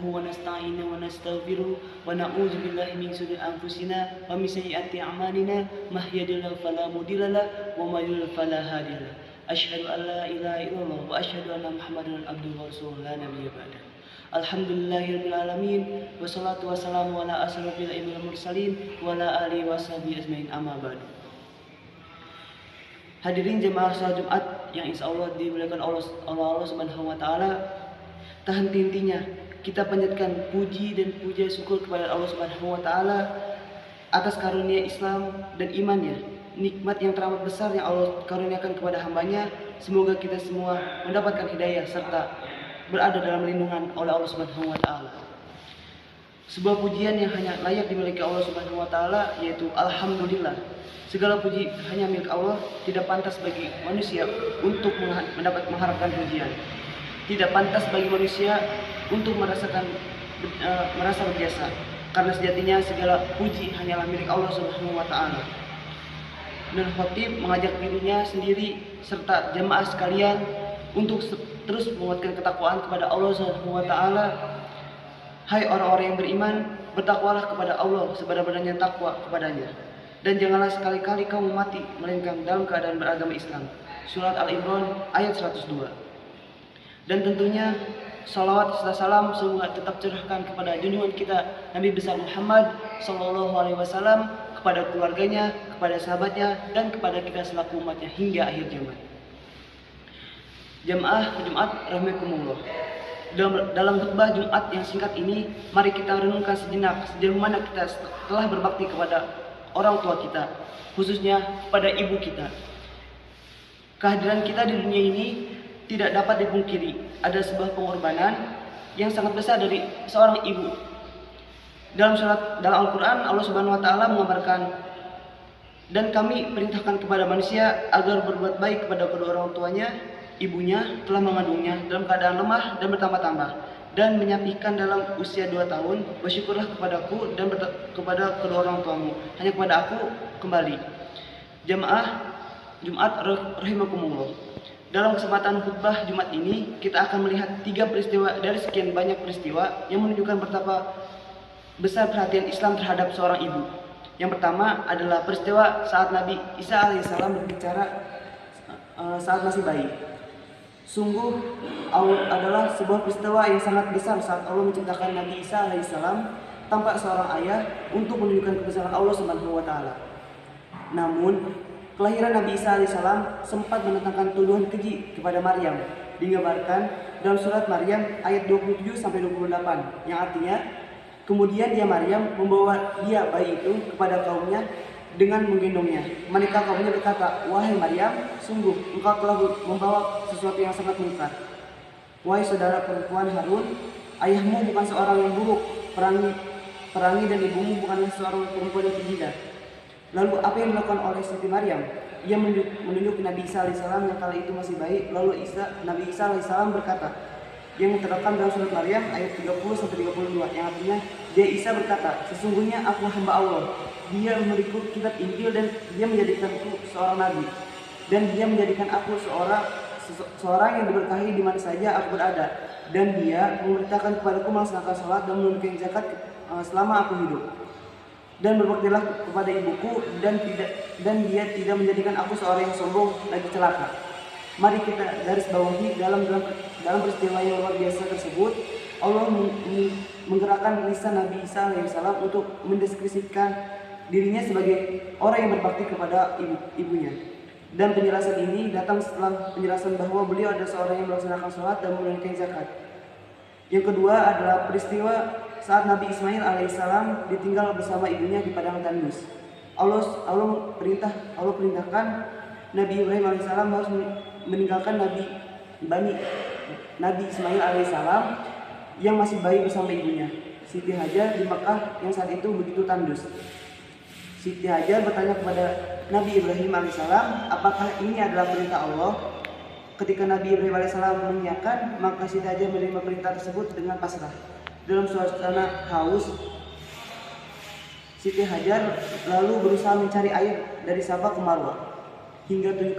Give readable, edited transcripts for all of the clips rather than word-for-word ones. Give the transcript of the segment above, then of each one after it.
ونستعينه ونستغفره ونعوذ بالله من شرور أنفسنا ومن سيئات أعمالنا من يهده الله فلا مضل له ومن يضلل فلا هادي له أشهد أن لا إله إلا الله وأشهد أن محمدا عبده ورسوله لا نبي بعده Alhamdulillahirabbil alamin wassalatu wassalamu ala asyrofil mursalin wa ala alihi washabihi ajmain amma ba'du. Hadirin jemaah salat Jumat yang insyaallah dimuliakan Allah Subhanahu wa taala, tak henti-hentinya kita panjatkan puji dan puja syukur kepada Allah Subhanahu wa taala atas karunia Islam dan imannya, nikmat yang teramat besar yang Allah karuniakan kepada hambanya. Semoga kita semua mendapatkan hidayah serta berada dalam lindungan oleh Allah Subhanahu wa taala. Sebuah pujian yang hanya layak dimiliki Allah Subhanahu wa taala, yaitu alhamdulillah. Segala puji hanya milik Allah, tidak pantas bagi manusia untuk mengharapkan pujian. Tidak pantas bagi manusia untuk merasa berjasa, karena sejatinya segala puji hanyalah milik Allah Subhanahu wa taala. Dan khatib mengajak dirinya sendiri serta jemaah sekalian untuk terus menguatkan ketakwaan kepada Allah Subhanahu wa taala. Hai orang-orang yang beriman, bertakwalah kepada Allah sebenar-benarnya takwa kepadanya, dan janganlah sekali-kali kamu mati melainkan dalam keadaan beragama Islam. Surat Al-Imran ayat 102. Dan tentunya salawat serta salam semoga tetap curahkan kepada junjungan kita Nabi besar Muhammad sallallahu alaihi wasallam, kepada keluarganya, kepada sahabatnya, dan kepada kita selaku umatnya hingga akhir zaman. Jamaah Jumat rahimakumullah. Dalam khutbah Jumat yang singkat ini, mari kita renungkan sejenak sejauh mana kita telah berbakti kepada orang tua kita, khususnya kepada ibu kita. Kehadiran kita di dunia ini tidak dapat dipungkiri, ada sebuah pengorbanan yang sangat besar dari seorang ibu. Dalam Al-Quran, Allah Subhanahu wa taala mengabarkan, dan kami perintahkan kepada manusia agar berbuat baik kepada kedua orang tuanya. Ibunya telah mengandungnya dalam keadaan lemah dan bertambah-tambah, dan menyapikan dalam usia 2 tahun. Bersyukurlah kepadaku dan kepada kedua orang tuamu, hanya kepada aku kembali. Jamaah Jumat rahimakumullah. Dalam kesempatan khutbah Jumat ini, kita akan melihat 3 peristiwa dari sekian banyak peristiwa yang menunjukkan betapa besar perhatian Islam terhadap seorang ibu. Yang pertama adalah peristiwa saat Nabi Isa alaihissalam berbicara saat masih bayi. Sungguh adalah sebuah peristiwa yang sangat besar saat Allah menciptakan Nabi Isa alaihissalam tanpa seorang ayah untuk menunjukkan kebesaran Allah Subhanahu wa taala. Namun, kelahiran Nabi Isa alaihissalam sempat mendatangkan tuduhan keji kepada Maryam. Digambarkan dalam surat Maryam ayat 27 sampai 28 yang artinya, kemudian dia Maryam membawa dia bayi itu kepada kaumnya dengan menggendongnya. Mereka kaumnya berkata, "Wahai Maryam, sungguh engkau telah membawa sesuatu yang sangat mungkar. Wahai saudara perempuan Harun, ayahmu bukan seorang yang buruk, perangi dan ibumu bukanlah seorang perempuan yang penjilat." Lalu apa yang dilakukan oleh Siti Maryam? Ia menunjuk Nabi Isa alaihissalam yang kala itu masih bayi. Lalu Nabi Isa alaihissalam berkata, yang terdapat dalam surat Maryam ayat 30 sampai 32 yang artinya, dia Isa berkata, "Sesungguhnya aku hamba Allah. Dia memberiku kitab Injil dan dia menjadikanku seorang nabi. Dan dia menjadikan aku seorang yang diberkahi di mana saja aku berada. Dan dia memerintahkan kepadaku melaksanakan salat dan menunaikan zakat selama aku hidup. Dan berbaktilah kepada ibuku dan dia tidak menjadikan aku seorang yang sombong lagi celaka." Mari kita garis bawahi dalam peristiwa yang luar biasa tersebut, Allah menggerakkan lisan Nabi Isa alaihissalam untuk mendeskripsikan dirinya sebagai orang yang berbakti kepada ibunya. Dan penjelasan ini datang setelah penjelasan bahwa beliau adalah seorang yang melaksanakan sholat dan menunaikan zakat. Yang kedua adalah peristiwa saat Nabi Ismail alaihissalam ditinggal bersama ibunya di padang tandus. Allah perintahkan Nabi Ibrahim alaihissalam harus meninggalkan Nabi Ismail alaihissalam yang masih bayi bersama ibunya, Siti Hajar, di Mekah yang saat itu begitu tandus. Siti Hajar bertanya kepada Nabi Ibrahim alaihissalam, apakah ini adalah perintah Allah? Ketika Nabi Ibrahim alaihissalam mengiyakan, maka Siti Hajar menerima perintah tersebut dengan pasrah. Dalam suasana haus, Siti Hajar lalu berusaha mencari air dari Safa ke Marwah hingga 7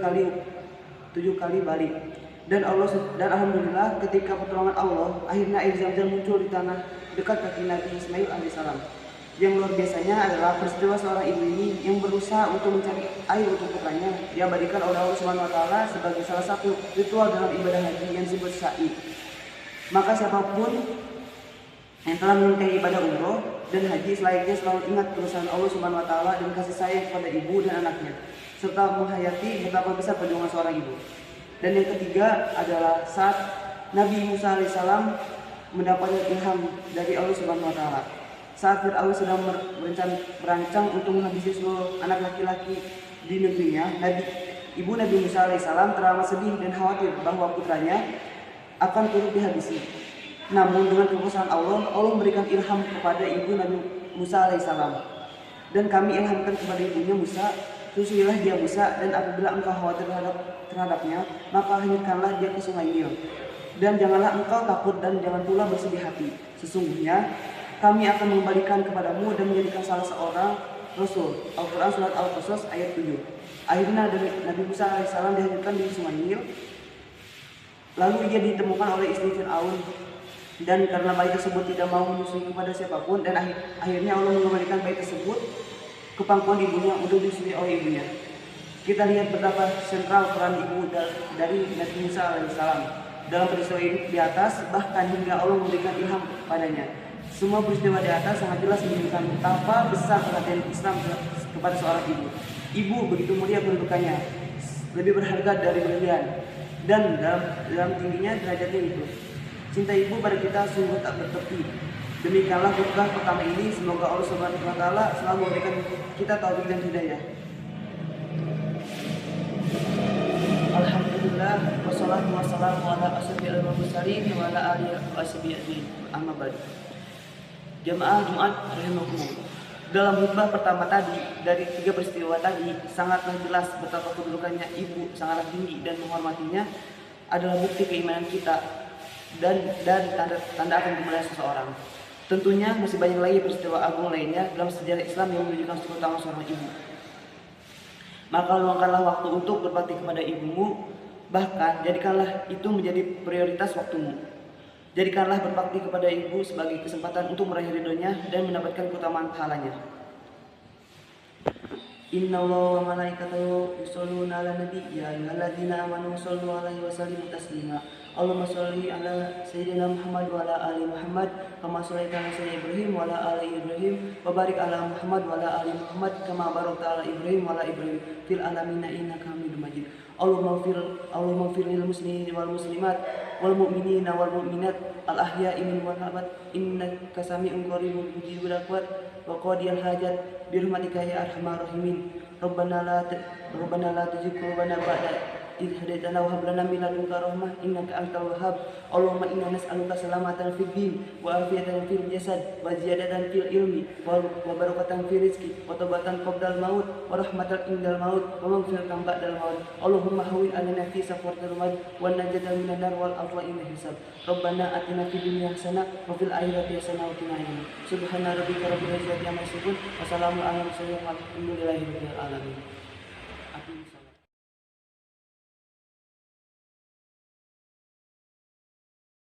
kali balik. Dan alhamdulillah ketika pertolongan Allah, akhirnya air Zam-Zam muncul di tanah dekat kaki Nabi Ismail alaihissalam. Yang luar biasanya adalah peristiwa seorang ibu ini yang berusaha untuk mencari air untuk putranya diabadikan oleh Allah Subhanahu wa taala sebagai salah satu ritual dalam ibadah haji yang disebut sa'i. Maka siapapun yang telah menunaikan ibadah umroh dan haji selayaknya selalu ingat kebesaran Allah Subhanahu wa taala dan kasih sayang kepada ibu dan anaknya, serta menghayati betapa besar perjuangan seorang ibu. Dan yang ketiga adalah saat Nabi Musa alaihissalam mendapatkan ilham dari Allah Subhanahu wa taala. Saat Fir'aun sedang merancang untuk menghabisi seluruh anak laki-laki di negerinya, ibu Nabi Musa alaihissalam teramat sedih dan khawatir bahwa putranya akan turut dihabisi. Namun dengan kekuasaan Allah memberikan ilham kepada ibu Nabi Musa alaihissalam. Dan kami ilhamkan kepada ibunya Musa, susuilah dia Musa, dan apabila engkau khawatir terhadapnya, maka hanyutkanlah dia ke sungai Nil. Dan janganlah engkau takut dan jangan pula bersedih hati. Sesungguhnya kami akan mengembalikan kepadamu dan menjadikan salah seorang Rasul. Al-Quran Surat Al-Qasas ayat 7. Akhirnya Nabi Musa alaihissalam dihanyutkan di sungai Nil. Lalu ia ditemukan oleh istri Fir'aun. Dan karena bayi tersebut tidak mau menyusui kepada siapapun, dan akhirnya Allah mengembalikan bayi tersebut ke pangkuan ibunya untuk disusui oleh ibunya. Kita lihat betapa sentral peran ibu dari Nabi Musa alaihissalam dalam peristiwa ini di atas, bahkan hingga Allah memberikan ilham padanya. Semua peristiwa di atas sangat jelas menunjukkan betapa besar perhatian Islam kepada seorang ibu. Ibu begitu mulia kedudukannya, lebih berharga dari berlian, dan dalam tingginya derajatnya itu. Cinta ibu pada kita sungguh tak bertepi. Demikianlah khutbah pertama ini. Semoga Allah Subhanahu wa taala selalu memberikan kita taufik dan hidayah. Alhamdulillah wassalatu wassalamu ala asyrofil mursalin wa ala alihi washabihi amma ba'd. Jamaah Jumat rahimakumullah. Dalam khutbah pertama tadi dari 3 peristiwa tadi sangatlah jelas betapa kedudukannya ibu sangatlah tinggi dan menghormatinya adalah bukti keimanan kita dan tanda akan kemuliaan seseorang. Tentunya masih banyak lagi peristiwa agung lainnya dalam sejarah Islam yang menunjukkan keutamaan seorang ibu. Maka luangkanlah waktu untuk berbakti kepada ibumu, bahkan jadikanlah itu menjadi prioritas waktumu. Jadikanlah berbakti kepada ibu sebagai kesempatan untuk meraih ridhonya dan mendapatkan keutamaan pahalanya. Innallaha wa malaikatahu yusholluna 'alan nabi ya ayyuhalladzina amanu shollu 'alaihi wa sallimu taslima. Allahumma sholli ala sayyidina Muhammad wa ala ali Muhammad kama shallaita ala sayyidina Ibrahim wa ala ali Ibrahim wa barik ala Muhammad wa ala ali Muhammad kama barakta ala Ibrahim wa ala Ibrahim fil alamin innaka Hamidum Majid. Allahumma fir lil muslimin wal muslimat wal mu'minina wal mu'minat al ahya'i minhum wal amwat innaka sami'un qaribun mujibud da'wat wa qadiyal hajat bi rahmatika ya arhamar rahimin. Rabbana la tuzigh qulubana ba'da idh hadaitana wa hab lana min ladunka rahmah innaka antal wahhab. Allahumma inna nas'aluka salamatan fid din wa afiyatan fil jasad wa ziyadatan fil ilmi wa barakatan fil rizqi wa taubatan qabdal maut wa rahmatan indal maut wa maghfiratan ba'dal maut. Allahumma hawwin 'alaina fi safaratil maut wa najatan minan nar wal afwa inna hisab. Rabbana atina fid dunya hasanah wa fil akhirati hasanah wa qina adzabannar. Subhana rabbika rabbil izzati amma yasifun wa salamun 'alal mursalin walhamdulillahi rabbil alamin.